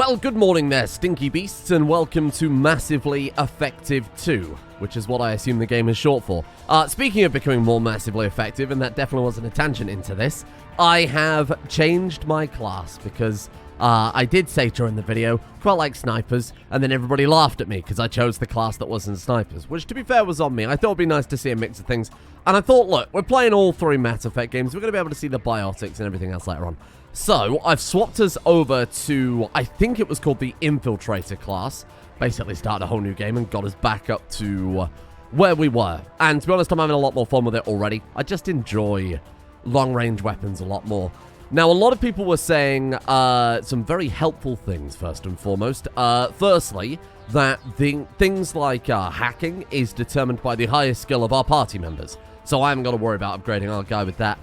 Well, good morning there, stinky beasts, and welcome to Massively Effective 2, which is what I assume the game is short for. Speaking of becoming more massively effective, and that definitely wasn't a tangent into this, I have changed my class because I did say during the video, quite like snipers, and then everybody laughed at me because I chose the class that wasn't snipers, which to be fair was on me. I thought it'd be nice to see a mix of things, and I thought, look, we're playing all three Mass Effect games, we're going to be able to see the biotics and everything else later on. So, I've swapped us over to, I think it was called the Infiltrator class. Basically started a whole new game and got us back up to where we were. And to be honest, I'm having a lot more fun with it already. I just enjoy long-range weapons a lot more. Now, a lot of people were saying some very helpful things, first and foremost. Firstly, that things like hacking is determined by the highest skill of our party members. So I haven't got to worry about upgrading our guy with that.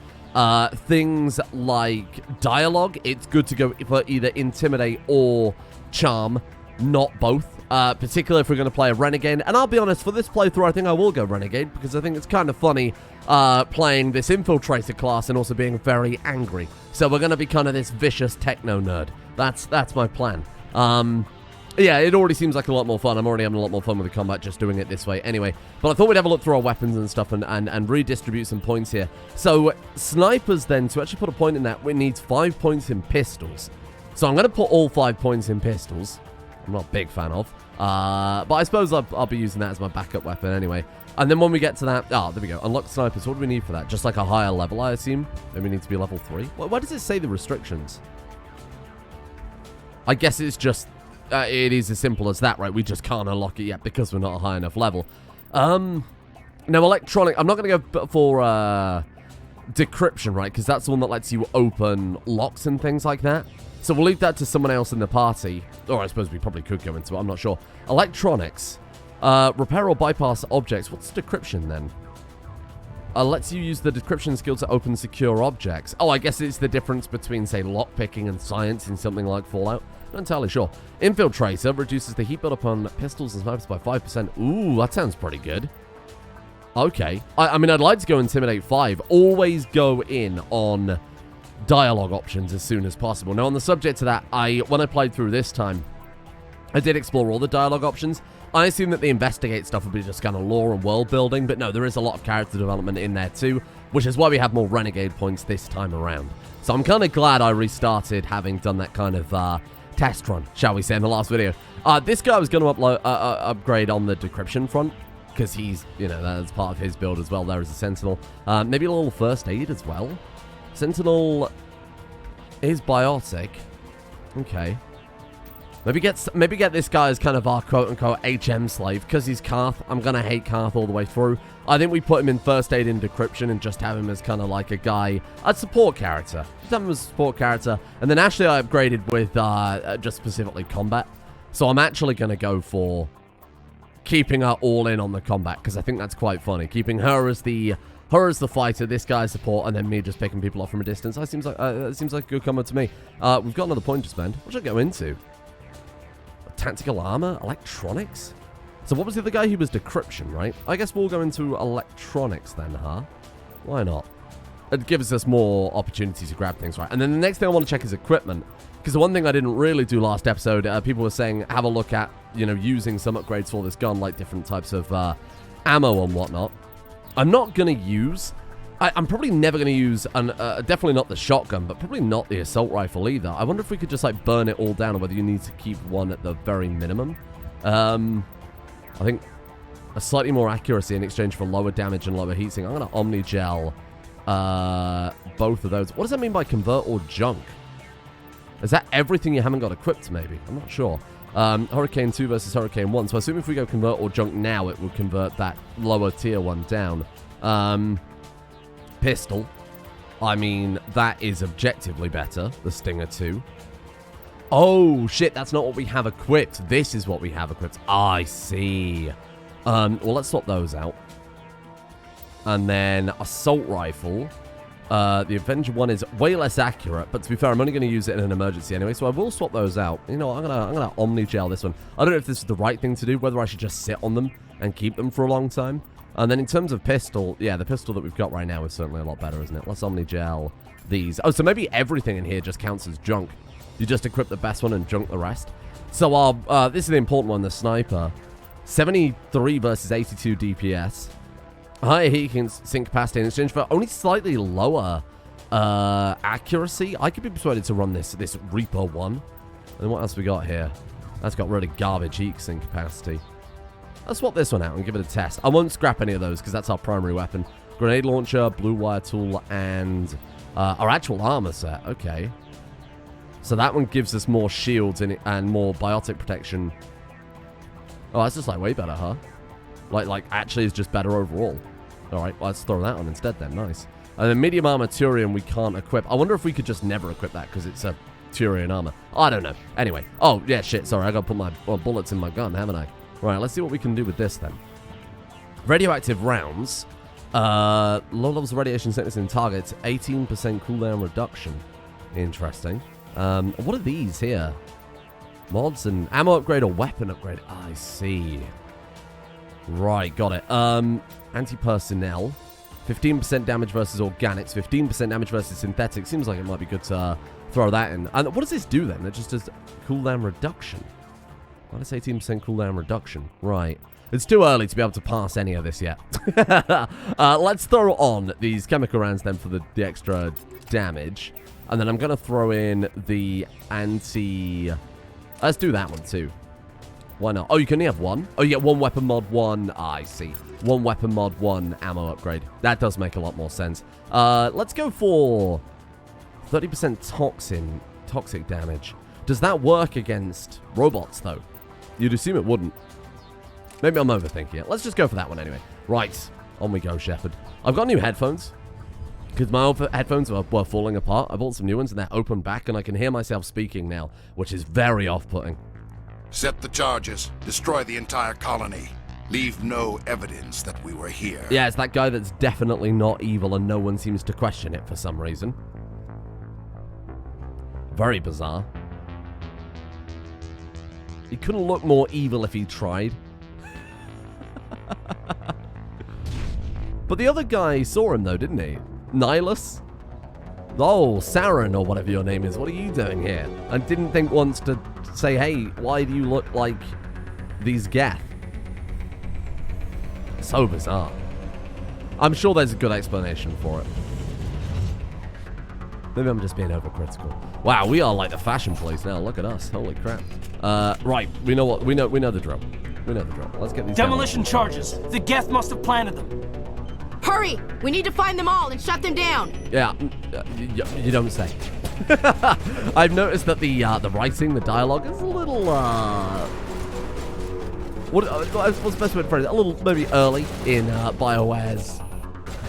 Things like dialogue, it's good to go for either Intimidate or Charm, not both. Particularly if we're going to play a Renegade. And I'll be honest, for this playthrough, I think I will go Renegade, because I think it's kind of funny playing this Infiltrator class and also being very angry. So we're going to be kind of this vicious techno nerd. That's my plan. Yeah, it already seems like a lot more fun. I'm already having a lot more fun with the combat just doing it this way anyway. But I thought we'd have a look through our weapons and stuff and redistribute some points here. So, snipers then, to actually put a point in that, we need 5 points in pistols. So I'm going to put all 5 points in pistols. I'm not a big fan of. But I suppose I'll be using that as my backup weapon anyway. And then when we get to that... Oh, there we go. Unlock snipers. What do we need for that? Just like a higher level, I assume? Maybe we need to be level 3? Why does it say the restrictions? I guess it's just... it is as simple as that, right? We just can't unlock it yet because we're not a high enough level. Now, electronic... I'm not going to go for decryption, right? Because that's the one that lets you open locks and things like that. So we'll leave that to someone else in the party. Or I suppose we probably could go into it. I'm not sure. Electronics. Repair or bypass objects. What's decryption, then? Lets you use the decryption skill to open secure objects. Oh, I guess it's the difference between, say, lockpicking and science in something like Fallout. Not entirely sure. Infiltrator reduces the heat buildup on pistols and snipers by 5%. Ooh, that sounds pretty good. Okay. I mean, I'd like to go Intimidate 5. Always go in on dialogue options as soon as possible. Now, on the subject of that, when I played through this time, I did explore all the dialogue options. I assume that the investigate stuff would be just kind of lore and world building, but no, there is a lot of character development in there too, which is why we have more Renegade points this time around. So I'm kind of glad I restarted having done that kind of test run, shall we say, in the last video. This guy was going to upgrade on the decryption front, because he's, you know, that's part of his build as well there as a Sentinel. Maybe a little first aid as well. Sentinel is biotic. Okay. Maybe get this guy as kind of our quote-unquote HM slave, because he's Karth. I'm going to hate Karth all the way through. I think we put him in first aid in decryption and just have him as kind of like a guy, a support character. Just have him as a support character. And then actually I upgraded with just specifically combat. So I'm actually going to go for keeping her all in on the combat, because I think that's quite funny. Keeping her as the fighter, this guy's support, and then me just picking people off from a distance. That seems like a good combo to me. We've got another point to spend. What should I go into? Tactical armor? Electronics? So what was the other guy? He was decryption, right? I guess we'll go into electronics then, huh? Why not? It gives us more opportunities to grab things, right? And then the next thing I want to check is equipment. Because the one thing I didn't really do last episode, people were saying have a look at, you know, using some upgrades for this gun, like different types of ammo and whatnot. I'm not going to use... I'm probably never going to use, definitely not the shotgun, but probably not the assault rifle either. I wonder if we could just, like, burn it all down, or whether you need to keep one at the very minimum. I think a slightly more accuracy in exchange for lower damage and lower heatsink. I'm going to Omni-Gel both of those. What does that mean by convert or junk? Is that everything you haven't got equipped, maybe? I'm not sure. Hurricane 2 versus Hurricane 1. So I assume if we go convert or junk now, it will convert that lower tier one down. Pistol. I mean, that is objectively better. The Stinger 2. Oh, shit, that's not what we have equipped. This is what we have equipped. I see. Well, let's swap those out. And then Assault Rifle. The Avenger one is way less accurate, but to be fair, I'm only going to use it in an emergency anyway, so I will swap those out. You know what, I'm gonna Omni-Gel this one. I don't know if this is the right thing to do, whether I should just sit on them and keep them for a long time. And then in terms of pistol, yeah, the pistol that we've got right now is certainly a lot better, isn't it? Let's Omni-Gel these. Oh, so maybe everything in here just counts as junk. You just equip the best one and junk the rest. So our this is the important one, the sniper. 73 versus 82 DPS. Higher heat sink capacity in exchange for only slightly lower accuracy. I could be persuaded to run this Reaper one. And what else we got here? That's got really garbage heat sink capacity. Let's swap this one out and give it a test. I won't scrap any of those because that's our primary weapon. Grenade launcher, blue wire tool, and our actual armor set. Okay. So that one gives us more shields in it and more biotic protection. Oh, that's just like way better, huh? Like actually it's just better overall. Alright, well, let's throw that on instead then. Nice. And then medium armor Turian we can't equip. I wonder if we could just never equip that because it's a Turian armor. I don't know. Anyway. Oh, yeah, shit. Sorry, I gotta put my bullets in my gun, haven't I? Right, let's see what we can do with this then. Radioactive rounds. Low levels of radiation sickness in targets. 18% cooldown reduction. Interesting. What are these here? Mods and ammo upgrade or weapon upgrade. I see. Right, got it. Anti-personnel. 15% damage versus organics. 15% damage versus synthetics. Seems like it might be good to throw that in. And what does this do then? It just does cooldown reduction. What is 18% cooldown reduction? Right. It's too early to be able to pass any of this yet. Let's throw on these chemical rounds then for the extra damage. And then I'm going to throw in the anti... Let's do that one too. Why not? Oh, you can only have one? Oh, you get one weapon mod, one... I see. One weapon mod, one ammo upgrade. That does make a lot more sense. Let's go for 30% toxic damage. Does that work against robots, though? You'd assume it wouldn't. Maybe I'm overthinking it. Let's just go for that one anyway. Right. On we go, Shepard. I've got new headphones. Because my old headphones were falling apart. I bought some new ones and they're open back and I can hear myself speaking now, which is very off-putting. Set the charges. Destroy the entire colony. Leave no evidence that we were here. Yeah, it's that guy that's definitely not evil and no one seems to question it for some reason. Very bizarre. He couldn't look more evil if he tried. But the other guy saw him though, didn't he? Nihilus? Oh, Saren or whatever your name is. What are you doing here? I didn't think once to say, hey, why do you look like these Geth? So bizarre. I'm sure there's a good explanation for it. Maybe I'm just being overcritical. Wow, we are like the fashion police now. Look at us. Holy crap. Right, we know what we know the drill. We know the drill. Let's get these demolition charges. The Geth must have planted them. Hurry! We need to find them all and shut them down. Yeah, you don't say. I've noticed that the writing, the dialogue is a little what's the best way to phrase it? A little maybe early in Bioware's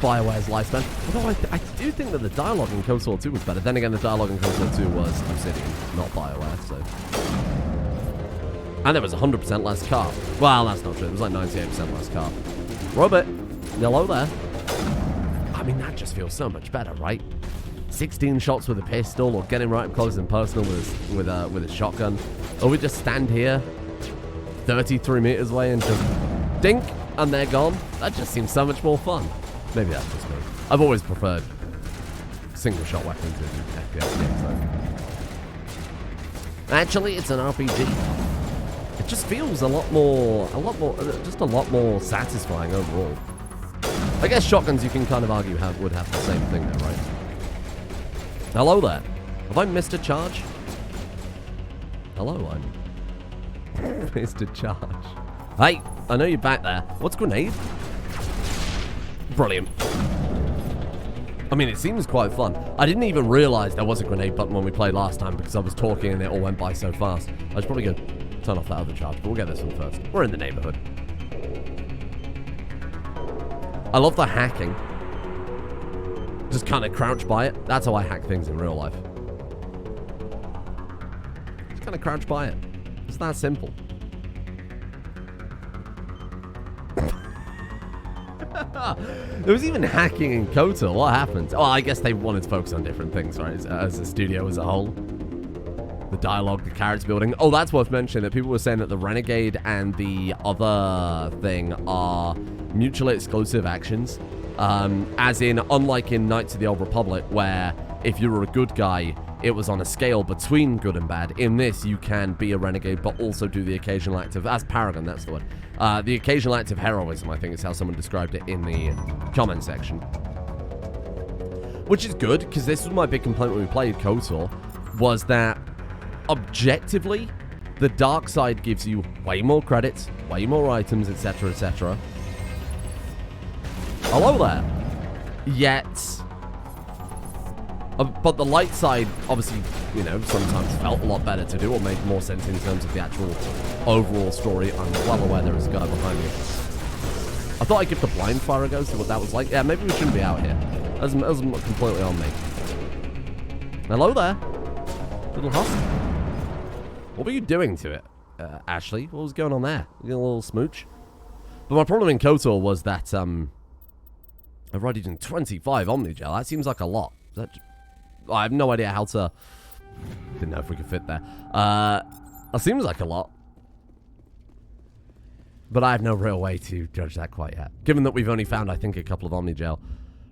lifespan. Although I do think that the dialogue in KOTOR 2 was better. Then again, the dialogue in KOTOR 2 was Obsidian, not Bioware, so. And there was 100% less carp. Well, that's not true. It was like 98% less carp. Robert, hello there. I mean, that just feels so much better, right? 16 shots with a pistol, or getting right up close and personal with a shotgun. Or we just stand here, 33 meters away, and just dink, and they're gone. That just seems so much more fun. Maybe that's just me. I've always preferred single-shot weapons in FPS games, though. Actually, it's an RPG. It just feels a lot more satisfying overall. I guess shotguns, you can kind of argue, would have the same thing though, right? Hello there. Have I missed a charge? Hello, I'm missed a charge. Hey, I know you're back there. What's grenade? Brilliant. I mean, it seems quite fun. I didn't even realize there was a grenade button when we played last time because I was talking and it all went by so fast. I was probably going to turn off that other charge, but we'll get this one first. We're in the neighborhood. I love the hacking. Just kind of crouch by it. That's how I hack things in real life. Just kind of crouch by it. It's that simple. There was even hacking in KOTOR. What happened? Oh, I guess they wanted to focus on different things, right? As a studio as a whole. The dialogue, the character building. Oh, that's worth mentioning, that people were saying that the Renegade and the other thing are mutually exclusive actions. As in, unlike in Knights of the Old Republic, where if you were a good guy, it was on a scale between good and bad. In this, you can be a renegade, but also do the occasional act of, as Paragon, that's the word, the occasional act of heroism, I think is how someone described it in the comment section. Which is good, because this was my big complaint when we played KOTOR, was that, objectively, the dark side gives you way more credits, way more items, etc., etc. Hello there. Yet, but the light side, obviously, you know, sometimes felt a lot better to do or made more sense in terms of the actual overall story. I'm well aware there is a guy behind me. I thought I'd give the blind fire a go, see what that was like. Yeah, maybe we shouldn't be out here. That was completely on me. Hello there, little husk. What were you doing to it, Ashley? What was going on there? You getting a little smooch? But my problem in KOTOR was that, I've already done 25 Omnigel. That seems like a lot. I have no idea how to... Didn't know if we could fit there. That seems like a lot. But I have no real way to judge that quite yet. Given that we've only found, I think, a couple of Omnigel.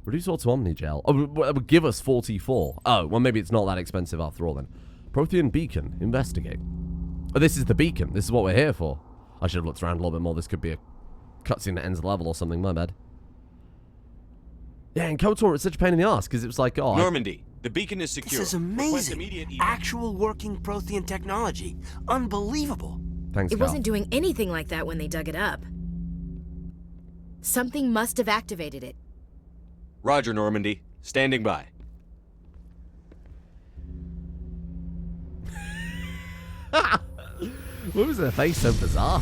Reduce all to Omnigel. Oh, it would give us 44. Oh, well, maybe it's not that expensive after all, then. Prothean Beacon. Investigate. Oh, this is the beacon. This is what we're here for. I should have looked around a little bit more. This could be a cutscene that ends the level or something. My bad. Yeah, in KOTOR, it's such a pain in the ass, because it was like, oh... Normandy, the beacon is secure. This is amazing. Actual working Prothean technology. Unbelievable. Thanks, It Carl. wasn't doing anything like that when they dug it up. Something must have activated it. Roger, Normandy. Standing by. What was her face so bizarre?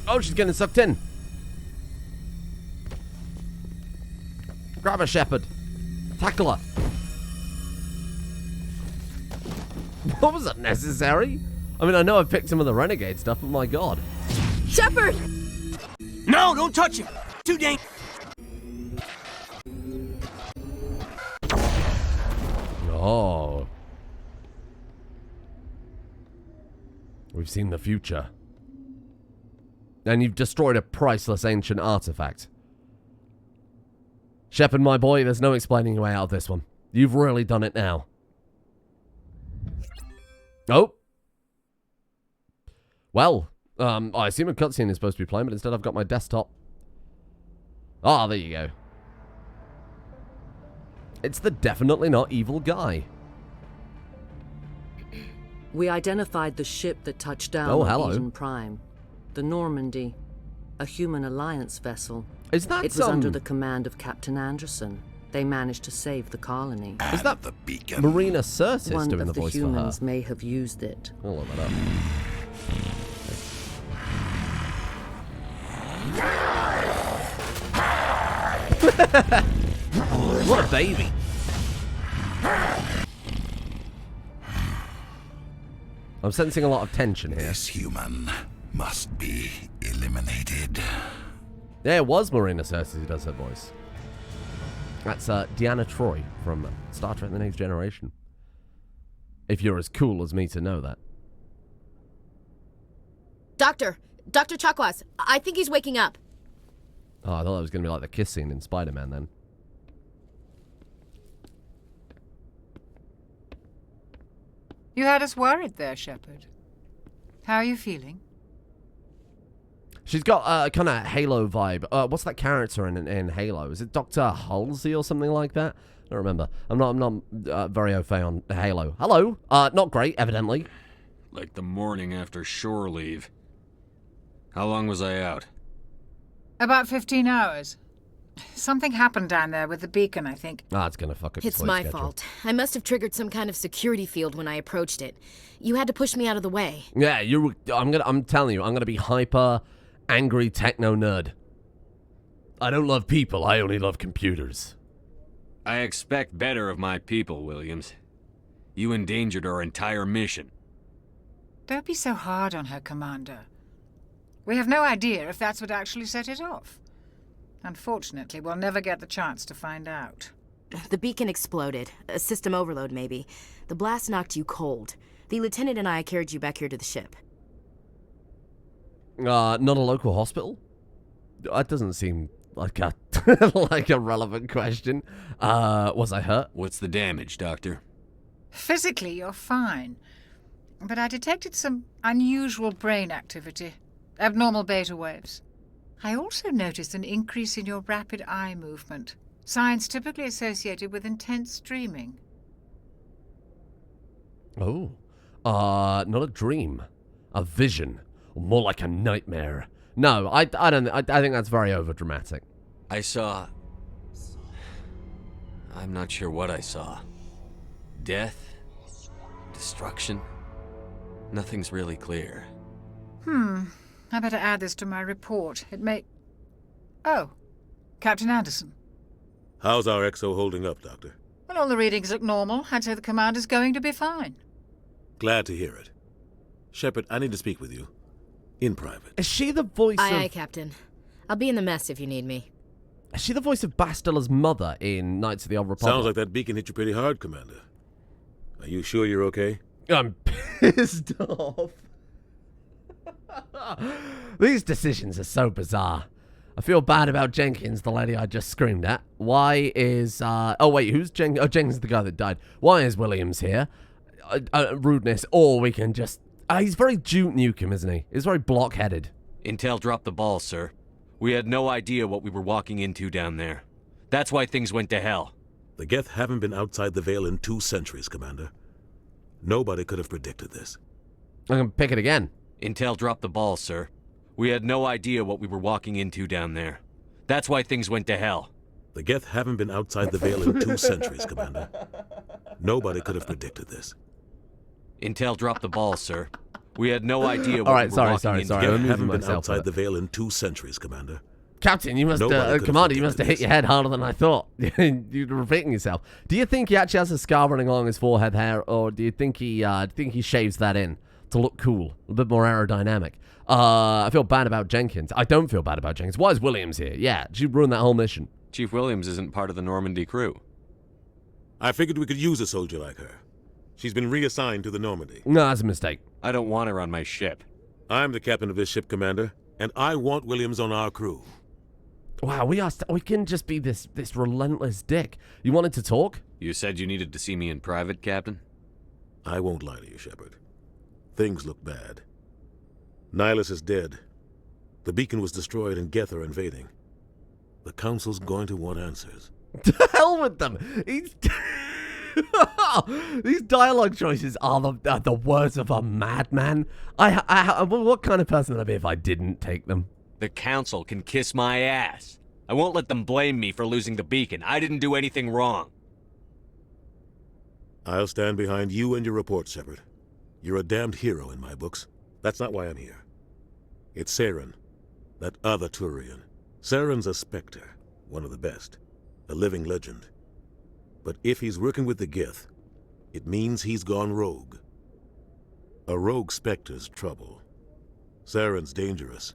Oh, she's getting sucked in. Grab her, Shepard. Tackle her. What was that necessary? I mean, I know I picked some of the renegade stuff, but my god. Shepard! No, don't touch him. Too dangerous. Oh. We've seen the future. And you've destroyed a priceless ancient artifact. Shepard, my boy, there's no explaining your way out of this one. You've really done it now. Oh. Well, I assume a cutscene is supposed to be playing, but instead I've got my desktop. Ah, there you go. It's the definitely not evil guy. We identified the ship that touched down Oh, on hello. Eden Prime. The Normandy. A human alliance vessel. Is that It was under the command of Captain Anderson. They managed to save the colony. Is that the beacon? Marina Curtis One doing of the the voice for her? humans may have used it. I'll look that up. What a baby. I'm sensing a lot of tension here. This human must be eliminated. Yeah, it was Marina Curtis who does her voice. That's Deanna Troi from Star Trek The Next Generation. If you're as cool as me to know that. Dr. Chakwas, I think he's waking up. Oh, I thought that was going to be like the kiss scene in Spider-Man then. You had us worried there, Shepard. How are you feeling? She's got a kind of Halo vibe. What's that character in Halo? Is it Dr. Halsey or something like that? I don't remember. I'm not very au fait on Halo. Hello. Not great, evidently. Like the morning after shore leave. How long was I out? About 15 hours. Something happened down there with the beacon, I think. Ah, it's gonna fuck up your It's sleep my schedule. fault. I must have triggered some kind of security field when I approached it. You had to push me out of the way. Yeah, I'm telling you, I'm gonna be hyper angry techno nerd. I don't love people, I only love computers. I expect better of my people, Williams. You endangered our entire mission. Don't be so hard on her, Commander. We have no idea if that's what actually set it off. Unfortunately, we'll never get the chance to find out. The beacon exploded. A system overload, maybe. The blast knocked you cold. The lieutenant and I carried you back here to the ship. Not a local hospital? That doesn't seem like a like a relevant question. Was I hurt? What's the damage, Doctor? Physically, you're fine. But I detected some unusual brain activity, abnormal beta waves. I also noticed an increase in your rapid eye movement, signs typically associated with intense dreaming. Oh. Not a dream. A vision. Or more like a nightmare. No, I don't. I think that's very overdramatic. I saw... I'm not sure what I saw. Death? Destruction? Nothing's really clear. I better add this to my report. It may... Oh, Captain Anderson. How's our XO holding up, Doctor? Well, all the readings look normal. I'd say the commander's going to be fine. Glad to hear it. Shepard, I need to speak with you. In private. Is she the voice Aye, of... aye, Captain. I'll be in the mess if you need me. Is she the voice of Bastila's mother in Knights of the Old Republic? Sounds like that beacon hit you pretty hard, Commander. Are you sure you're okay? I'm pissed off. These decisions are so bizarre. I feel bad about Jenkins, the lady I just screamed at. Why is... Oh, wait, who's Jenkins? Oh, Jenkins is the guy that died. Why is Williams here? Rudeness, or we can just... he's very Duke Nukem, isn't he? He's very blockheaded. Intel dropped the ball, sir. We had no idea what we were walking into down there. That's why things went to hell. The Geth haven't been outside the Veil in 2 centuries, Commander. Nobody could have predicted this. I'm going to pick it again. Intel dropped the ball, sir. We had no idea what we were walking into down there. That's why things went to hell. The Geth haven't been outside the Veil in 2 centuries, Commander. Nobody could have predicted this. Intel dropped the ball, sir. We had no idea what All right, we were walking sorry. into. The I'm Geth amusing haven't been myself outside with the it. Veil in 2 centuries, Commander. Captain, you must, Nobody could Commander, have you must have predicted hit your head this. harder than I thought. You're repeating yourself. Do you think he actually has a scar running along his forehead hair, or do you think he shaves that in to look cool, a bit more aerodynamic? I feel bad about Jenkins. I don't feel bad about Jenkins. Why is Williams here? Yeah, she ruined that whole mission. Chief Williams isn't part of the Normandy crew. I figured we could use a soldier like her. She's been reassigned to the Normandy. No, that's a mistake. I don't want her on my ship. I'm the captain of this ship, Commander, and I want Williams on our crew. Wow, we can just be this relentless dick. You wanted to talk? You said you needed to see me in private, Captain? I won't lie to you, Shepard. Things look bad. Nihilus is dead. The beacon was destroyed and Geth are invading. The Council's going to want answers. To hell with them. These dialogue choices are the words of a madman. What kind of person would I be if I didn't take them? The Council can kiss my ass. I won't let them blame me for losing the beacon. I didn't do anything wrong. I'll stand behind you and your report, Shepard. You're a damned hero in my books. That's not why I'm here. It's Saren, that other Turian. Saren's a Spectre, one of the best, a living legend. But if he's working with the Geth, it means he's gone rogue. A rogue Spectre's trouble. Saren's dangerous,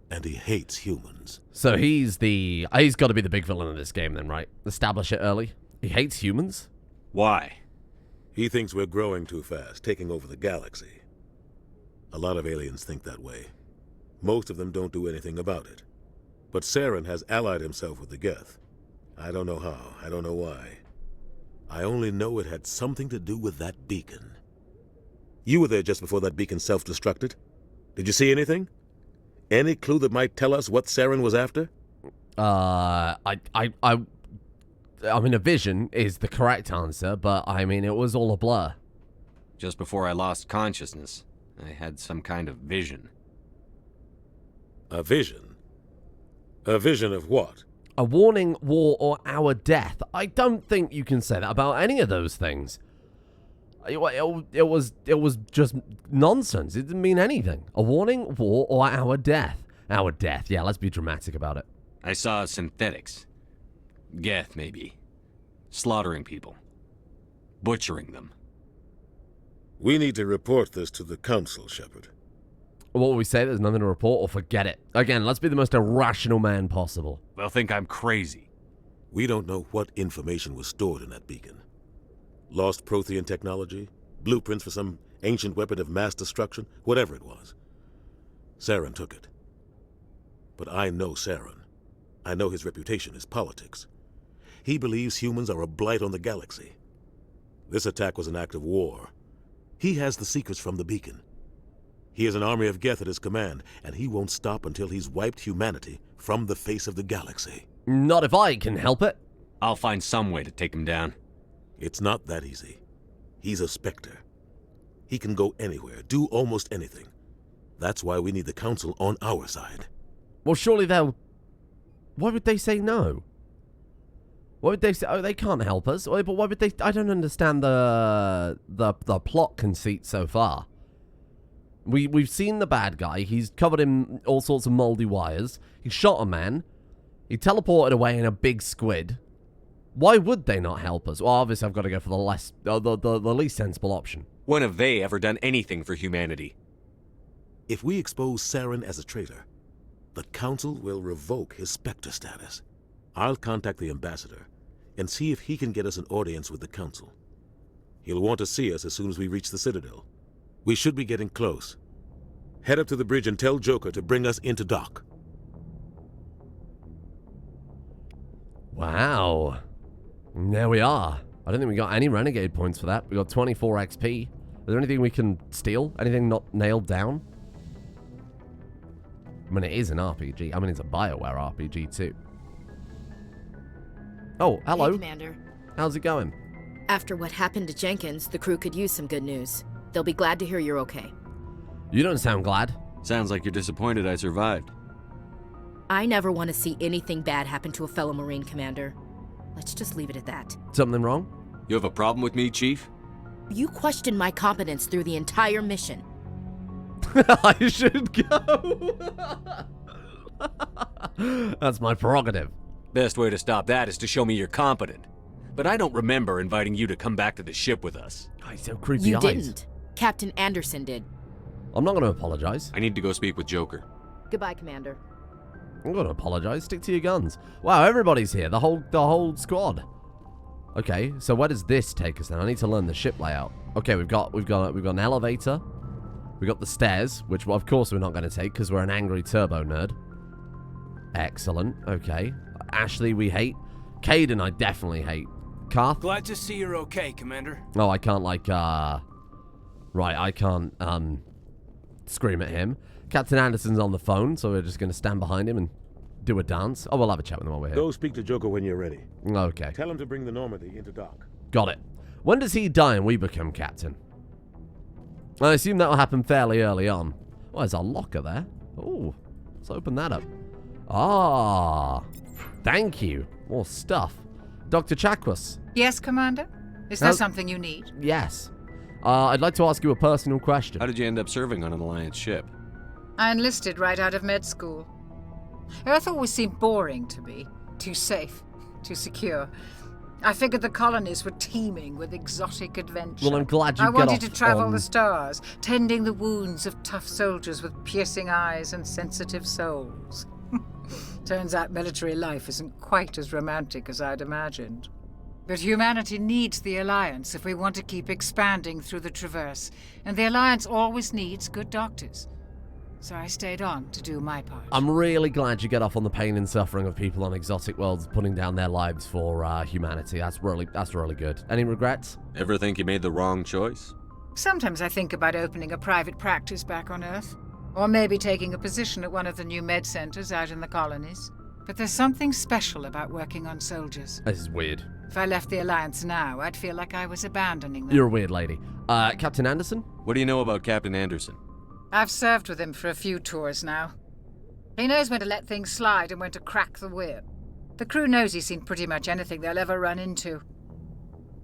and he hates humans. So he's got to be the big villain of this game then, right? Establish it early. He hates humans? Why? He thinks we're growing too fast, taking over the galaxy. A lot of aliens think that way. Most of them don't do anything about it. But Saren has allied himself with the Geth. I don't know how, I don't know why. I only know it had something to do with that beacon. You were there just before that beacon self-destructed. Did you see anything? Any clue that might tell us what Saren was after? I mean, a vision is the correct answer, but I mean, it was all a blur. Just before I lost consciousness, I had some kind of vision. A vision? A vision of what? A warning, war, or our death. I don't think you can say that about any of those things. It was just nonsense. It didn't mean anything. A warning, war, or our death. Our death. Yeah, let's be dramatic about it. I saw synthetics. Geth, maybe. Slaughtering people. Butchering them. We need to report this to the Council, Shepard. What will we say? There's nothing to report, or forget it? Again, let's be the most irrational man possible. They'll think I'm crazy. We don't know what information was stored in that beacon. Lost Prothean technology? Blueprints for some ancient weapon of mass destruction? Whatever it was. Saren took it. But I know Saren. I know his reputation is politics. He believes humans are a blight on the galaxy. This attack was an act of war. He has the secrets from the beacon. He has an army of Geth at his command, and he won't stop until he's wiped humanity from the face of the galaxy. Not if I can help it. I'll find some way to take him down. It's not that easy. He's a Spectre. He can go anywhere, do almost anything. That's why we need the Council on our side. Well, surely they'll... Why would they say no? Why would they say... Oh, they can't help us. But why would they... I don't understand the plot conceit so far. We've seen the bad guy. He's covered in all sorts of moldy wires. He shot a man. He teleported away in a big squid. Why would they not help us? Well, obviously I've got to go for the least sensible option. When have they ever done anything for humanity? If we expose Saren as a traitor, the Council will revoke his Spectre status. I'll contact the Ambassador and see if he can get us an audience with the Council. He'll want to see us as soon as we reach the Citadel. We should be getting close. Head up to the bridge and tell Joker to bring us into dock. Wow. There we are. I don't think we got any Renegade points for that. We got 24 XP. Is there anything we can steal? Anything not nailed down? I mean, it is an RPG. I mean, it's a Bioware RPG, too. Oh, hello. Hey, Commander. How's it going? After what happened to Jenkins, the crew could use some good news. They'll be glad to hear you're okay. You don't sound glad. Sounds like you're disappointed I survived. I never want to see anything bad happen to a fellow Marine, Commander. Let's just leave it at that. Something wrong? You have a problem with me, Chief? You questioned my competence through the entire mission. I should go. That's my prerogative. Best way to stop that is to show me you're competent. But I don't remember inviting you to come back to the ship with us. Oh, he's so creepy You eyes. didn't. Captain Anderson did. I'm not going to apologize. I need to go speak with Joker. Goodbye, Commander. I'm going to apologize. Stick to your guns. Wow, everybody's here. The whole squad. Okay, so where does this take us now? I need to learn the ship layout. Okay, we've got an elevator. We've got the stairs, which of course we're not going to take because we're an angry turbo nerd. Excellent. Okay. Ashley we hate. Caden I definitely hate. Karth? Glad to see you're okay, Commander. Oh, I can't like right, I can't scream at him. Captain Anderson's on the phone, so we're just going to stand behind him and do a dance. Oh, we'll have a chat with him while we're here. Go speak to Joker when you're ready. Okay. Tell him to bring the Normandy into dock. Got it. When does he die and we become captain? I assume that'll happen fairly early on. Oh, there's a locker there. Oh, let's open that up. Ah, thank you. More stuff. Dr. Chakwas. Yes, Commander? Is there something you need? Yes. I'd like to ask you a personal question. How did you end up serving on an Alliance ship? I enlisted right out of med school. Earth always seemed boring to me. Too safe, too secure. I figured the colonies were teeming with exotic adventure. Well, I'm glad you got off I wanted to travel on... the stars, tending the wounds of tough soldiers with piercing eyes and sensitive souls. Turns out military life isn't quite as romantic as I'd imagined. But humanity needs the Alliance if we want to keep expanding through the Traverse, and the Alliance always needs good doctors. So I stayed on to do my part. I'm really glad you get off on the pain and suffering of people on exotic worlds putting down their lives for humanity. That's really good. Any regrets? Ever think you made the wrong choice? Sometimes I think about opening a private practice back on Earth. Or maybe taking a position at one of the new med centers out in the colonies. But there's something special about working on soldiers. This is weird. If I left the Alliance now, I'd feel like I was abandoning them. You're a weird lady. Captain Anderson? What do you know about Captain Anderson? I've served with him for a few tours now. He knows when to let things slide and when to crack the whip. The crew knows he's seen pretty much anything they'll ever run into.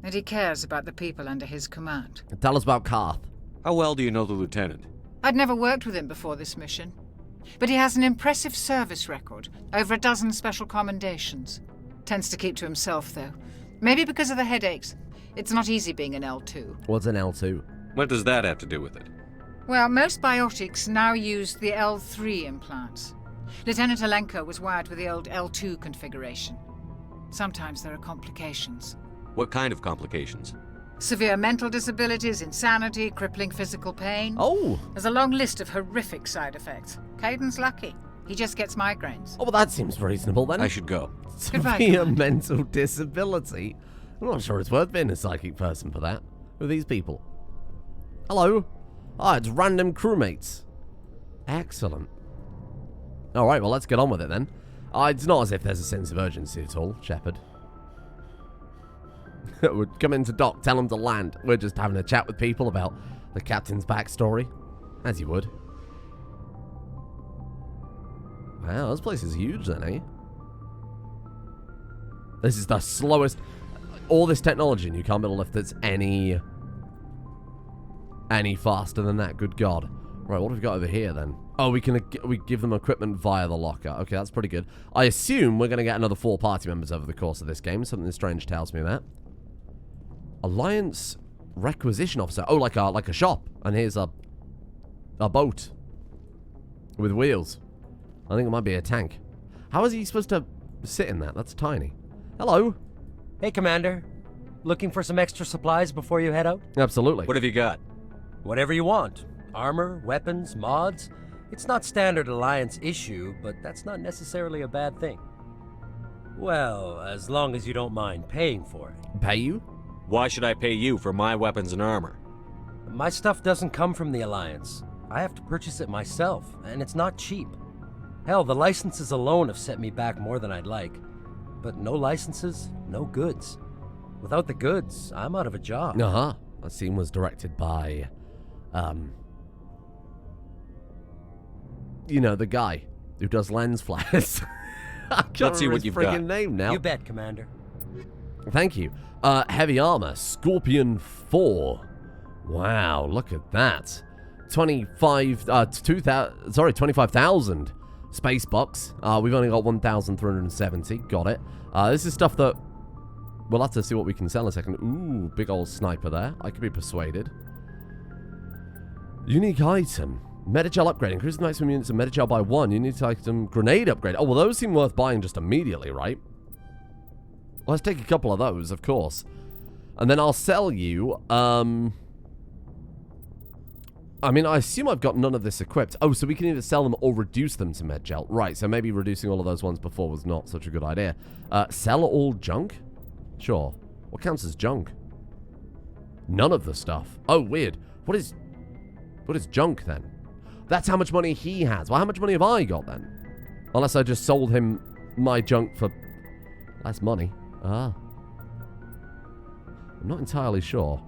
And he cares about the people under his command. Tell us about Karth. How well do you know the lieutenant? I'd never worked with him before this mission. But he has an impressive service record, over a dozen special commendations. Tends to keep to himself, though. Maybe because of the headaches. It's not easy being an L2. What's an L2? What does that have to do with it? Well, most biotics now use the L3 implants. Lieutenant Alenko was wired with the old L2 configuration. Sometimes there are complications. What kind of complications? Severe mental disabilities, insanity, crippling physical pain. Oh! There's a long list of horrific side effects. Caden's lucky. He just gets migraines. Oh, well, that seems reasonable then. I should go. Goodbye, Severe Commander. mental disability. I'm not sure it's worth being a psychic person for that. Who are these people? Hello. Ah, it's random crewmates. Excellent. Alright, well, let's get on with it then. It's not as if there's a sense of urgency at all, Shepard. We're coming to dock, tell them to land. We're just having a chat with people about the captain's backstory. As you would. Wow, this place is huge then, eh? This is the slowest... All this technology, and you can't build a lift that's any faster than that. Good God. Right, what have we got over here then? Oh, we give them equipment via the locker. Okay, that's pretty good. I assume we're going to get another 4 party members over the course of this game. Something strange tells me that. Alliance requisition officer. Oh, like a shop. And here's a boat with wheels. I think it might be a tank. How is he supposed to sit in that? That's tiny. Hello. Hey, Commander. Looking for some extra supplies before you head out? Absolutely. What have you got? Whatever you want. Armor, weapons, mods. It's not standard Alliance issue, but that's not necessarily a bad thing. Well, as long as you don't mind paying for it. Pay you? Why should I pay you for my weapons and armor? My stuff doesn't come from the Alliance. I have to purchase it myself, and it's not cheap. Hell, the licenses alone have set me back more than I'd like. But no licenses, no goods. Without the goods, I'm out of a job. Uh-huh. That scene was directed by, you know, the guy who does lens flares. I can't Let's see what you've got. Name now. You bet, Commander. Thank you. Heavy armor, Scorpion 4. Wow, look at that. 25,000 space bucks. We've only got 1,370. Got it. This is stuff that we'll have to see what we can sell in a second. Ooh, big old sniper there. I could be persuaded. Unique item. Metagel upgrade. Increase the maximum units of Metagel by 1. Unique item. Grenade upgrade. Oh, well, those seem worth buying just immediately, right? Well, let's take a couple of those, of course. And then I'll sell you, I mean, I assume I've got none of this equipped. Oh, so we can either sell them or reduce them to Medgel. Right, so maybe reducing all of those ones before was not such a good idea. Sell all junk? Sure. What counts as junk? None of the stuff. Oh, weird. What is junk, then? That's how much money he has. Well, how much money have I got, then? Unless I just sold him my junk for less money. Ah. I'm not entirely sure.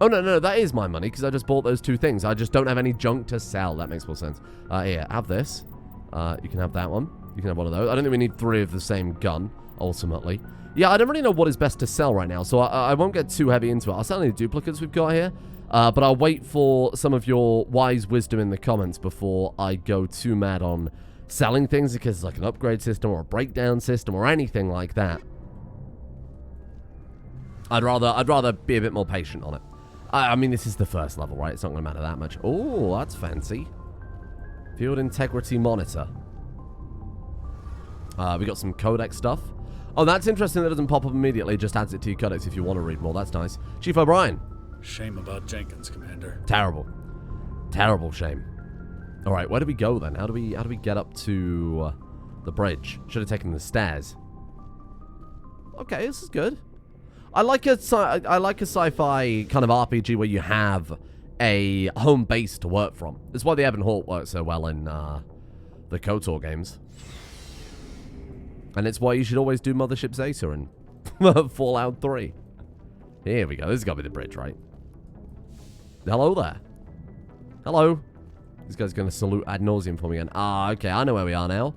Oh, no, that is my money, because I just bought those 2 things. I just don't have any junk to sell. That makes more sense. Here, have this. You can have that one. You can have one of those. I don't think we need 3 of the same gun, ultimately. Yeah, I don't really know what is best to sell right now, so I won't get too heavy into it. I'll sell any duplicates we've got here, but I'll wait for some of your wise wisdom in the comments before I go too mad on selling things, because it's like an upgrade system or a breakdown system or anything like that. I'd rather be a bit more patient on it. I mean, this is the first level, right? It's not going to matter that much. Oh, that's fancy. Field integrity monitor. We got some codex stuff. Oh, that's interesting. That doesn't pop up immediately. It just adds it to your codex if you want to read more. That's nice. Chief O'Brien. Shame about Jenkins, Commander. Terrible. Terrible shame. All right, where do we go then? How do we get up to the bridge? Should have taken the stairs. Okay, this is good. I like a sci-fi kind of RPG where you have a home base to work from. That's why the Evan Hawke works so well in the KOTOR games. And it's why you should always do Mothership Zeta and Fallout 3. Here we go. This has got to be the bridge, right? Hello there. Hello. This guy's going to salute ad nauseum for me again. Ah, okay. I know where we are now.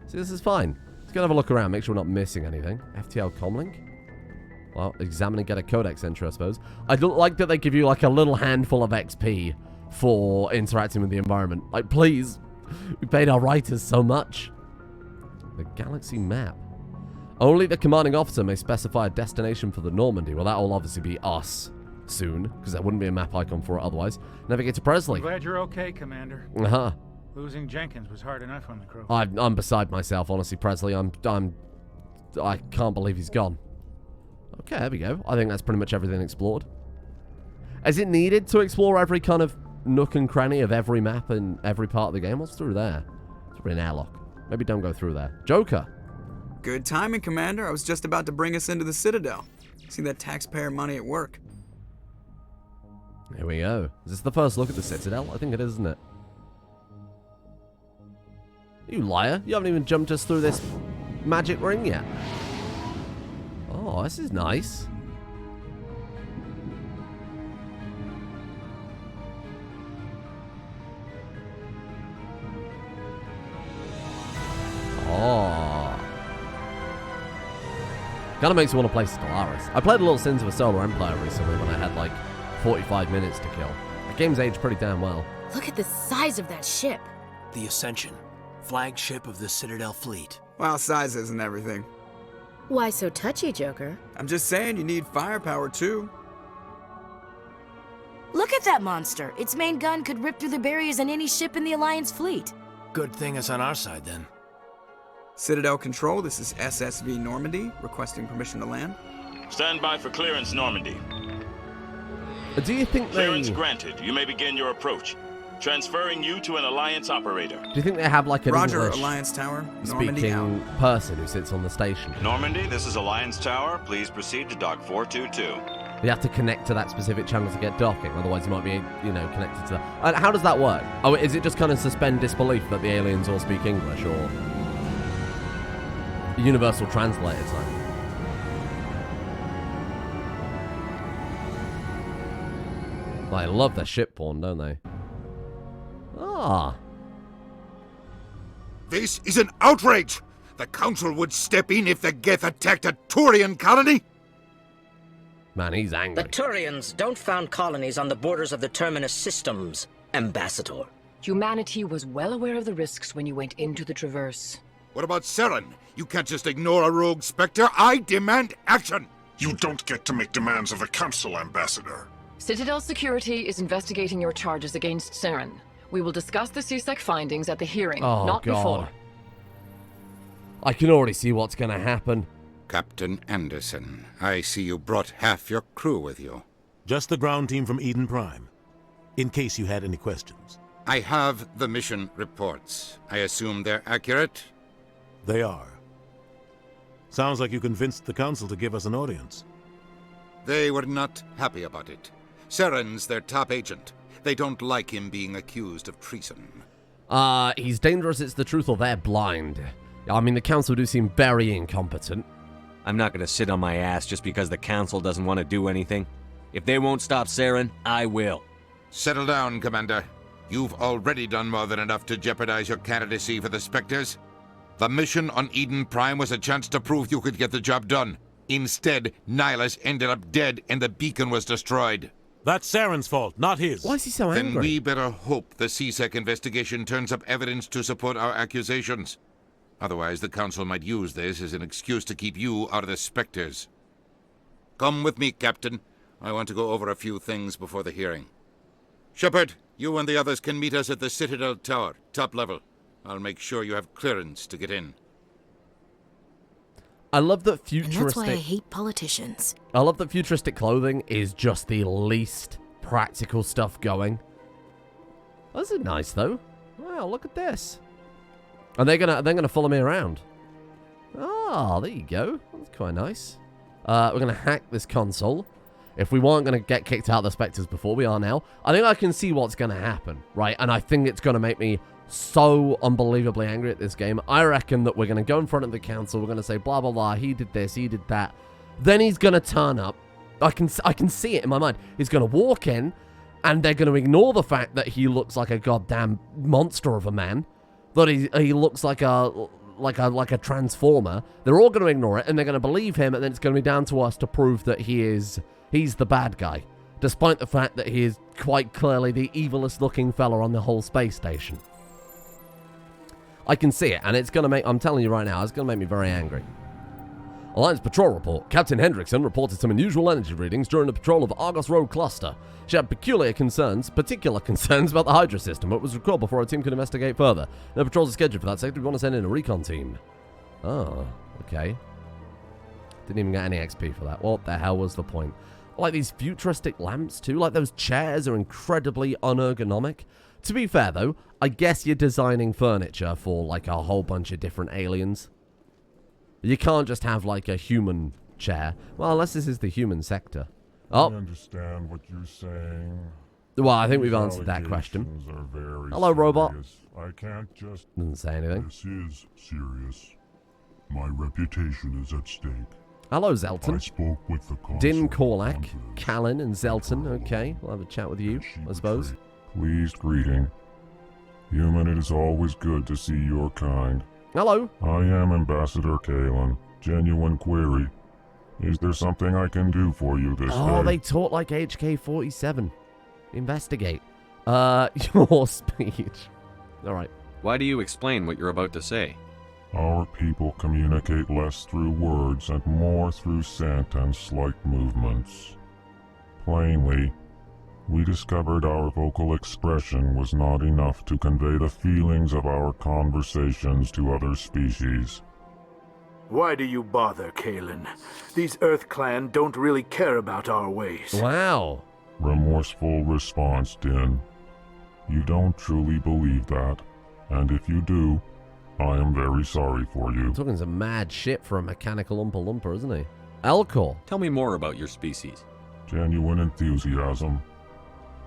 See, this is fine. Let's go have a look around. Make sure we're not missing anything. FTL comlink. Well, examine and get a codex entry, I suppose. I don't like that they give you, like, a little handful of XP for interacting with the environment. Like, please. We paid our writers so much. The galaxy map. Only the commanding officer may specify a destination for the Normandy. Well, that will obviously be us soon, because there wouldn't be a map icon for it otherwise. Navigate to Presley. I'm glad you're okay, Commander. Uh-huh. Losing Jenkins was hard enough on the crew. I'm beside myself, honestly, Presley. I can't believe he's gone. Okay, there we go. I think that's pretty much everything explored. Is it needed to explore every kind of nook and cranny of every map in every part of the game? What's through there? It's probably an airlock. Maybe don't go through there. Joker. Good timing, Commander. I was just about to bring us into the Citadel. See that taxpayer money at work. Here we go. Is this the first look at the Citadel? I think it is, isn't it? You liar. You haven't even jumped us through this magic ring yet. Oh, this is nice. Oh. Kind of makes me want to play Stellaris. I played a little Sins of a Solar Empire recently when I had like 45 minutes to kill. The game's aged pretty damn well. Look at the size of that ship. The Ascension, flagship of the Citadel fleet. Well, size isn't everything. Why so touchy, Joker? I'm just saying you need firepower too. Look at that monster. Its main gun could rip through the barriers in any ship in the Alliance fleet. Good thing it's on our side then. Citadel Control, this is SSV Normandy, requesting permission to land. Stand by for clearance, Normandy. Do you think Clearance granted. You may begin your approach. Transferring you to an Alliance operator. Do you think they have like an Roger, English Alliance Tower, Normandy speaking person who sits on the station? Normandy, this is Alliance Tower. Please proceed to dock 422. You have to connect to that specific channel to get docking, otherwise you might be, you know, connected to that. And how does that work? Oh, is it just kind of suspend disbelief that the aliens all speak English, or universal translator time? They love their ship porn, don't they? Ah. This is an outrage! The Council would step in if the Geth attacked a Turian colony? Man, he's angry. The Turians don't found colonies on the borders of the Terminus systems, Ambassador. Humanity was well aware of the risks when you went into the Traverse. What about Saren? You can't just ignore a rogue Spectre. I demand action! You don't get to make demands of the Council, Ambassador. Citadel Security is investigating your charges against Saren. We will discuss the CSEC findings at the hearing, not before. I can already see what's going to happen. Captain Anderson, I see you brought half your crew with you. Just the ground team from Eden Prime, in case you had any questions. I have the mission reports. I assume they're accurate? They are. Sounds like you convinced the Council to give us an audience. They were not happy about it. Saren's their top agent. They don't like him being accused of treason. He's dangerous, it's the truth, or they're blind. I mean, the Council do seem very incompetent. I'm not gonna sit on my ass just because the Council doesn't want to do anything. If they won't stop Saren, I will. Settle down, Commander. You've already done more than enough to jeopardize your candidacy for the Spectres. The mission on Eden Prime was a chance to prove you could get the job done. Instead, Nihilus ended up dead and the beacon was destroyed. That's Saren's fault, not his. Why is he so angry? Then we better hope the CSEC investigation turns up evidence to support our accusations. Otherwise, the Council might use this as an excuse to keep you out of the Spectres. Come with me, Captain. I want to go over a few things before the hearing. Shepard, you and the others can meet us at the Citadel Tower, top level. I'll make sure you have clearance to get in. I love that And that's why I futuristic... hate politicians. I love that futuristic clothing is just the least practical stuff going. This is nice, though. Wow, look at this. And they're gonna follow me around. Oh, there you go. That's quite nice. We're gonna hack this console. If we weren't gonna get kicked out of the Spectres before, we are now. I think I can see what's gonna happen, right? And I think it's gonna make me so unbelievably angry at this game. I reckon that we're gonna go in front of the Council. We're gonna say blah blah blah. He did this. He did that. Then he's gonna turn up. I can see it in my mind. He's gonna walk in, and they're gonna ignore the fact that he looks like a goddamn monster of a man. That he looks like a transformer. They're all going to ignore it, and they're going to believe him, and then it's going to be down to us to prove that he's the bad guy, despite the fact that he is quite clearly the evilest looking fella on the whole space station. I can see it, and it's going to make, I'm telling you right now, it's going to make me very angry. Alliance Patrol Report. Captain Hendrickson reported some unusual energy readings during the patrol of Argos Road Cluster. She had particular concerns about the Hydra system, but was recalled before our team could investigate further. No patrols are scheduled for that sector. We want to send in a recon team. Oh, okay. Didn't even get any XP for that. What the hell was the point? Like these futuristic lamps too. Like those chairs are incredibly unergonomic. To be fair though, I guess you're designing furniture for like a whole bunch of different aliens. You can't just have like a human chair. Well, unless this is the human sector. I Oh. understand what you're saying. Well, I think we've These answered that question. allegations are very Hello, robot. serious. I can't just... Doesn't say anything. This is serious. My reputation is at stake. Hello, Zelton. I spoke with the Din Korlak, Callan, and Zelton. Okay, we'll have a chat with you, I suppose. Pleased greeting. Human, it is always good to see your kind. Hello. I am Ambassador Kalen. Genuine query. Is there something I can do for you this day? Oh, they talk like HK-47. Investigate. Your speech. Alright. Why do you explain what you're about to say? Our people communicate less through words and more through scent and slight movements. Plainly, we discovered our vocal expression was not enough to convey the feelings of our conversations to other species. Why do you bother, Kalen? These Earth Clan don't really care about our ways. Wow. Remorseful response, Din. You don't truly believe that, and if you do, I am very sorry for you. Talking some mad shit for a mechanical Oompa Loompa, isn't he? Elcor. Tell me more about your species. Genuine enthusiasm.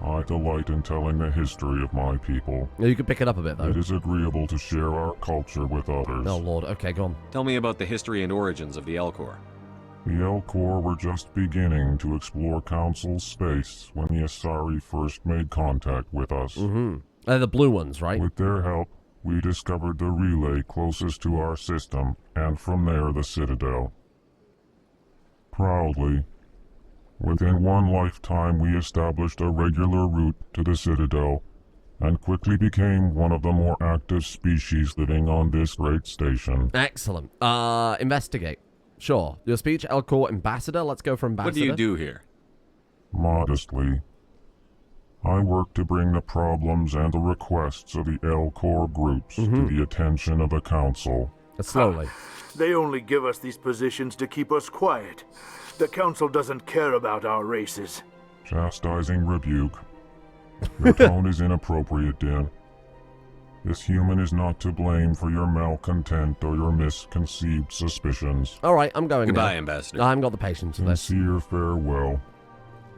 I delight in telling the history of my people. You could pick it up a bit, though. It is agreeable to share our culture with others. Oh, Lord. Okay, go on. Tell me about the history and origins of the Elcor. The Elcor were just beginning to explore Council's space when the Asari first made contact with us. Mm-hmm. They're the blue ones, right? With their help, we discovered the relay closest to our system, and from there the Citadel. Proudly, within one lifetime we established a regular route to the Citadel, and quickly became one of the more active species living on this great station. Excellent. Investigate. Sure. Your speech, Elcor Ambassador. Let's go for Ambassador. What do you do here? Modestly, I work to bring the problems and the requests of the Elcor groups to the attention of the Council. Slowly. They only give us these positions to keep us quiet. The Council doesn't care about our races. Chastising rebuke. Your tone is inappropriate, Din. This human is not to blame for your malcontent or your misconceived suspicions. All right, I'm going Goodbye, now. Ambassador. I haven't got the patience for this. Sincere farewell.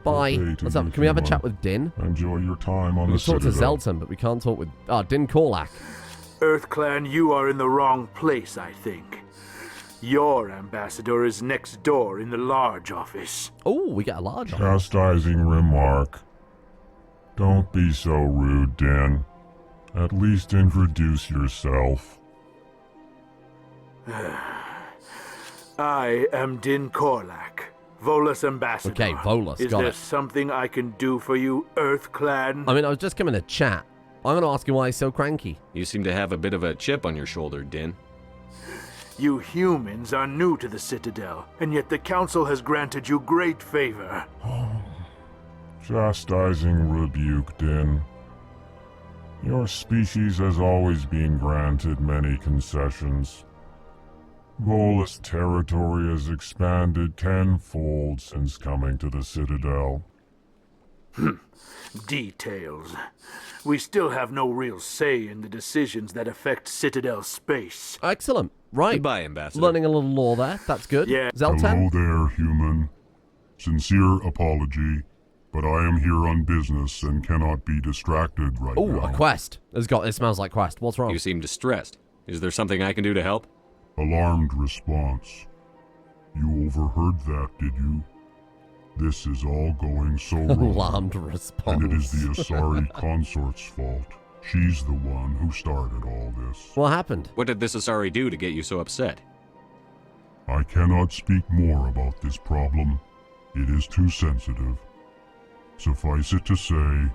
Bye. What's up? Can we have a chat with Din? Enjoy your time on We the can talk to Citadel. Zelton, but we can't talk with... Din Korlak. Earth Clan, you are in the wrong place, I think. Your ambassador is next door in the large office. Oh, we get a large office. Chastising remark. Don't be so rude, Din. At least introduce yourself. I am Din Korlak, Volus Ambassador. Okay, Volus, Is got there it. something I can do for you, Earth Clan? I mean, I was just coming to chat. I'm going to ask you why he's so cranky. You seem to have a bit of a chip on your shoulder, Din. You humans are new to the Citadel, and yet the Council has granted you great favor. Chastising rebuke, Din. Your species has always been granted many concessions. Volus territory has expanded tenfold since coming to the Citadel. Details. We still have no real say in the decisions that affect Citadel space. Excellent. Right. Goodbye, Ambassador. Learning a little lore there. That's good. Yeah. Zelton? Hello there, human. Sincere apology, but I am here on business and cannot be distracted right Oh, now. a quest. It smells like quest. What's wrong? You seem distressed. Is there something I can do to help? Alarmed response. You overheard that, did you? This is all going so wrong. Alarmed response. And it is the Asari consort's fault. She's the one who started all this. What happened? What did this Asari do to get you so upset? I cannot speak more about this problem. It is too sensitive. Suffice it to say,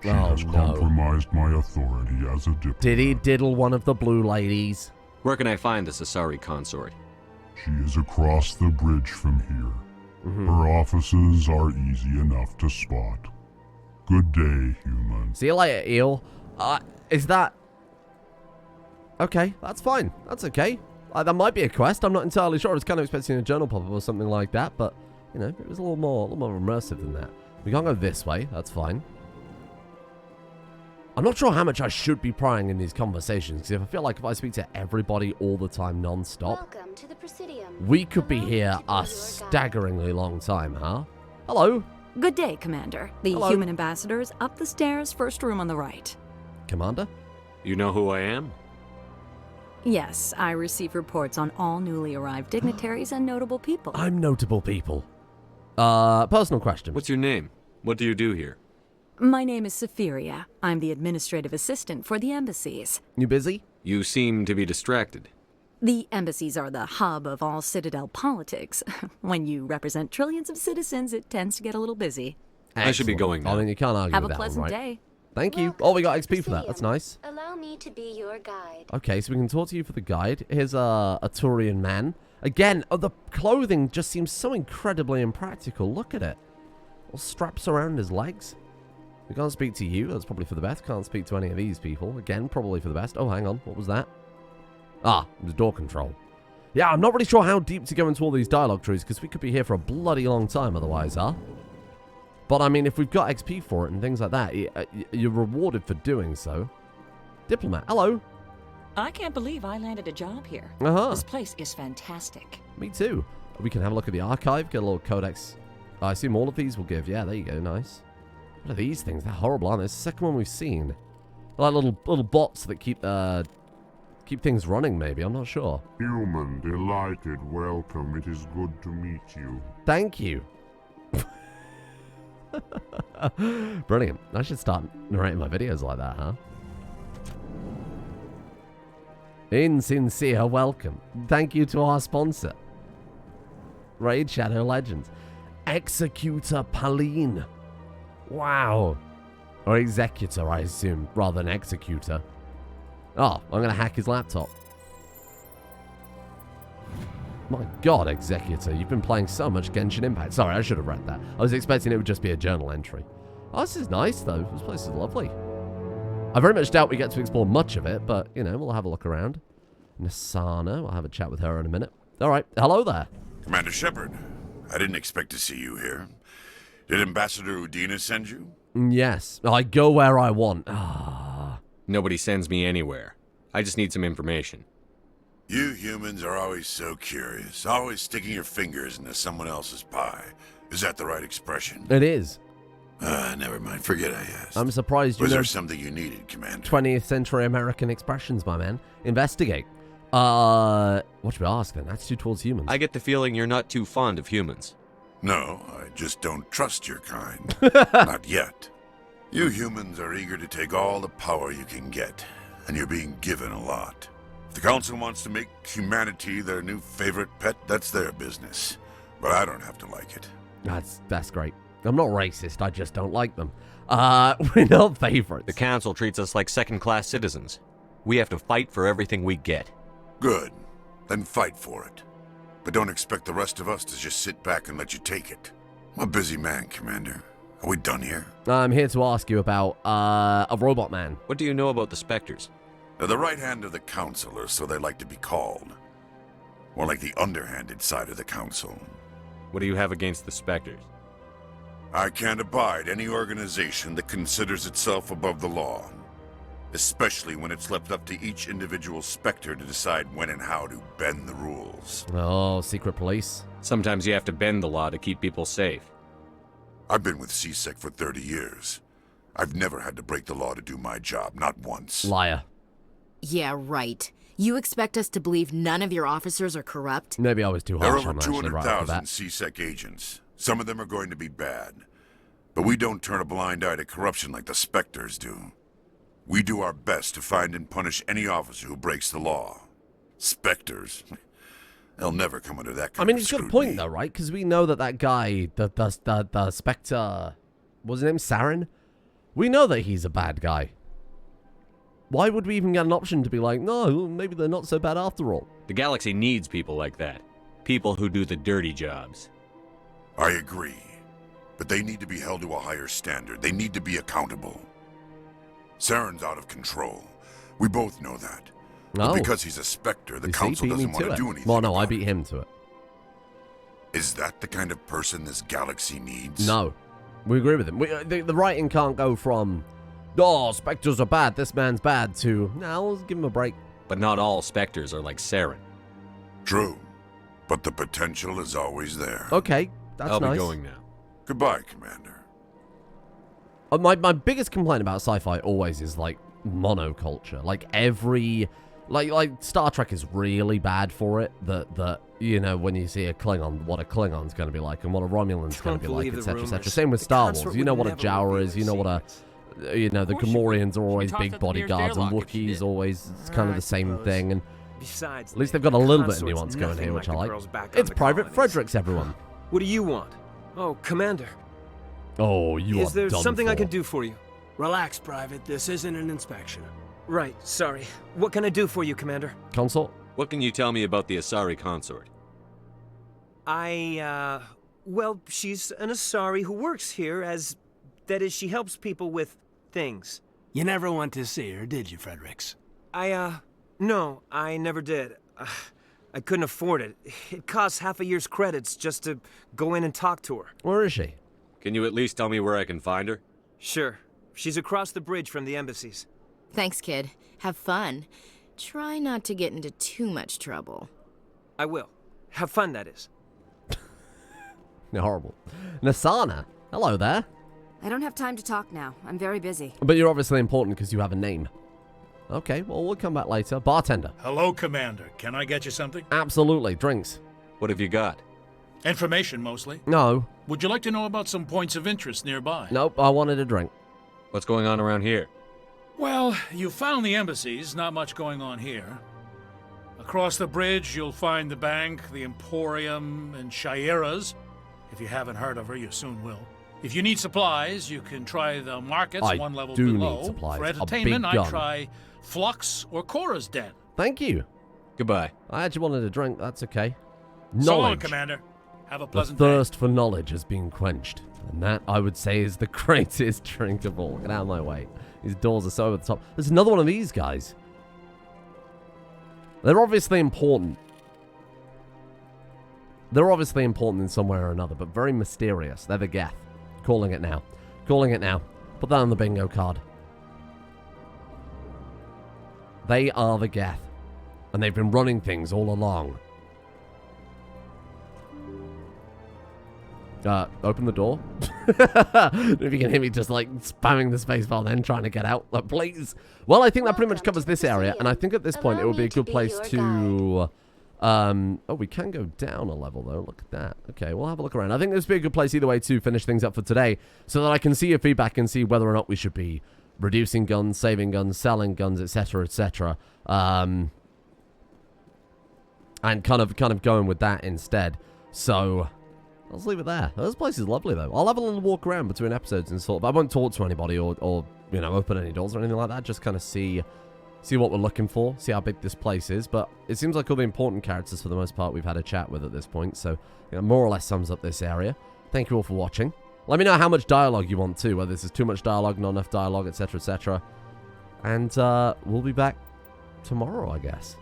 she has compromised my authority as a diplomat. Did he diddle one of the blue ladies? Where can I find this Asari consort? She is across the bridge from here. Her offices are easy enough to spot. Good day, human. See you later, Eel. Is that... Okay, that's fine. That's okay. That might be a quest. I'm not entirely sure. I was kind of expecting a journal pop-up or something like that, but, you know, it was a little more immersive than that. We can't go this way. That's fine. I'm not sure how much I should be prying in these conversations, because I feel like if I speak to everybody all the time non-stop... Welcome to the Presidium. We could be here a staggeringly long time, huh? Hello. Good day, Commander. The Hello. human ambassador is up the stairs, first room on the right. Commander? You know who I am? Yes, I receive reports on all newly arrived dignitaries and notable people. I'm notable people. Personal question. What's your name? What do you do here? My name is Safiria. I'm the administrative assistant for the embassies. You busy? You seem to be distracted. The embassies are the hub of all Citadel politics. When you represent trillions of citizens, it tends to get a little busy. Excellent. I should be going now. I mean, you can't argue Have with a that one, pleasant right? day. Thank you. Oh, we got XP for that. That's nice. Allow me to be your guide. Okay, so we can talk to you for the guide. Here's a Turian man. Again, the clothing just seems so incredibly impractical. Look at it. All straps around his legs. We can't speak to you. That's probably for the best. Can't speak to any of these people. Again, probably for the best. Oh, hang on. What was that? Ah, it was door control. Yeah, I'm not really sure how deep to go into all these dialogue trees, because we could be here for a bloody long time otherwise, huh? But, I mean, if we've got XP for it and things like that, you're rewarded for doing so. Diplomat, hello. I can't believe I landed a job here. Uh-huh. This place is fantastic. Me too. We can have a look at the archive, get a little codex. I assume all of these will give. Yeah, there you go. Nice. What are these things? They're horrible, aren't they? It's the second one we've seen. They're like little bots that keep things running, maybe. I'm not sure. Human, delighted, welcome. It is good to meet you. Thank you. Brilliant. I should start narrating my videos like that, huh? Insincere welcome. Thank you to our sponsor, Raid Shadow Legends. Executor Pauline. Wow. Or Executor, I assume, rather than Executor. Oh, I'm going to hack his laptop. My god, Executor, you've been playing so much Genshin Impact. Sorry, I should have read that. I was expecting it would just be a journal entry. Oh, this is nice, though. This place is lovely. I very much doubt we get to explore much of it, but, you know, we'll have a look around. Nasana, I'll have a chat with her in a minute. All right, hello there. Commander Shepard, I didn't expect to see you here. Did Ambassador Udina send you? Yes, I go where I want. Ah. Nobody sends me anywhere. I just need some information. You humans are always so curious, always sticking your fingers into someone else's pie. Is that the right expression? It is. Never mind. Forget I asked. I'm surprised you Was know there something you needed, Commander? 20th century American expressions, my man. Investigate. What should we ask then? Attitude towards humans. I get the feeling you're not too fond of humans. No, I just don't trust your kind. Not yet. You humans are eager to take all the power you can get, and you're being given a lot. If the Council wants to make humanity their new favorite pet, that's their business. But I don't have to like it. That's great. I'm not racist, I just don't like them. We're not favorites. The Council treats us like second-class citizens. We have to fight for everything we get. Good. Then fight for it. But don't expect the rest of us to just sit back and let you take it. I'm a busy man, Commander. Are we done here? I'm here to ask you about, a robot man. What do you know about the Spectres? They're the right hand of the Council, or so they like to be called. More like the underhanded side of the Council. What do you have against the Spectres? I can't abide any organization that considers itself above the law. Especially when it's left up to each individual Spectre to decide when and how to bend the rules. Oh, secret police. Sometimes you have to bend the law to keep people safe. I've been with CSEC for 30 years. I've never had to break the law to do my job, not once. Liar. Yeah, right. You expect us to believe none of your officers are corrupt? Maybe I was too There are harsh over on that, actually, right off the 200,000 bat. CSEC agents. Some of them are going to be bad. But we don't turn a blind eye to corruption like the Spectres do. We do our best to find and punish any officer who breaks the law. Spectres? They'll never come under that kind I mean, of he's got a scrutiny. point, though, right? Because we know that guy, the Spectre, what's his name, Saren? We know that he's a bad guy. Why would we even get an option to be like, no, maybe they're not so bad after all? The galaxy needs people like that. People who do the dirty jobs. I agree. But they need to be held to a higher standard. They need to be accountable. Saren's out of control. We both know that. No. But because he's a Spectre, the Council doesn't want to do anything. Well, no, I beat him to it. Is that the kind of person this galaxy needs? No. We agree with him. The writing can't go from, oh, Spectres are bad, this man's bad, to, no, let's give him a break. But not all Spectres are like Saren. True. but the potential is always there. Okay, that's nice. I'll be going now. Goodbye, Commander. My biggest complaint about sci-fi always is, like, monoculture. Like, every... Like Star Trek is really bad for it. That you know, when you see a Klingon, what a Klingon's going to be like and what a Romulan's going to be like, etc., etc. Same with Star Wars. You know what a Jawa is. You know what a... You know, the Gamorreans are always big bodyguards, and Wookiees always... It's kind of the same thing, and... Besides, at least they've got a little bit of nuance going here, which I like. It's Private Fredericks, everyone. What do you want? Oh, Commander. Oh, you are Is there done something I for. can do for you? Relax, Private. This isn't an inspection. Right, sorry. What can I do for you, Commander? Consort? What can you tell me about the Asari consort? Well, she's an Asari who works here as... That is, she helps people with things. You never went to see her, did you, Fredericks? No, I never did. I couldn't afford it. It costs half a year's credits just to go in and talk to her. Where is she? Can you at least tell me where I can find her? Sure. She's across the bridge from the embassies. Thanks, kid. Have fun. Try not to get into too much trouble. I will. Have fun, that is. Horrible. Nasana, hello there. I don't have time to talk now. I'm very busy. But you're obviously important because you have a name. Okay, well, we'll come back later. Bartender. Hello, Commander. Can I get you something? Absolutely. Drinks. What have you got? Information, mostly. No. Would you like to know about some points of interest nearby? Nope, I wanted a drink. What's going on around here? Well, you found the embassies. Not much going on here. Across the bridge, you'll find the bank, the Emporium, and Shaira's. If you haven't heard of her, you soon will. If you need supplies, you can try the markets one level below. Need supplies. For entertainment, I try Flux or Cora's Den. Thank you. Goodbye. I actually wanted a drink. That's okay. So long, Knowledge. Commander. Have a The pleasant thirst for knowledge has been quenched. And that, I would say, is the greatest drink of all. Get out of my way. These doors are so over the top. There's another one of these guys. They're obviously important. They're obviously important in some way or another, but very mysterious. They're the Geth. Calling it now. Calling it now. Put that on the bingo card. They are the Geth. And they've been running things all along. Open the door. If you can hear me just like spamming the spacebar then trying to get out. Like, please. Well, I think that pretty much covers this area. And I think at this point it would be a good place to... oh, we can go down a level, though. Look at that. Okay, we'll have a look around. I think this would be a good place either way to finish things up for today so that I can see your feedback and see whether or not we should be reducing guns, saving guns, selling guns, etc., etc. And kind of going with that instead. So... let's leave it there. This place is lovely, though. I'll have a little walk around between episodes and sort of... I won't talk to anybody or you know, open any doors or anything like that. Just kind of see what we're looking for, see how big this place is. But it seems like all the important characters, for the most part, we've had a chat with at this point. So, you know, more or less sums up this area. Thank you all for watching. Let me know how much dialogue you want, too. Whether this is too much dialogue, not enough dialogue, etc., etc. And we'll be back tomorrow, I guess.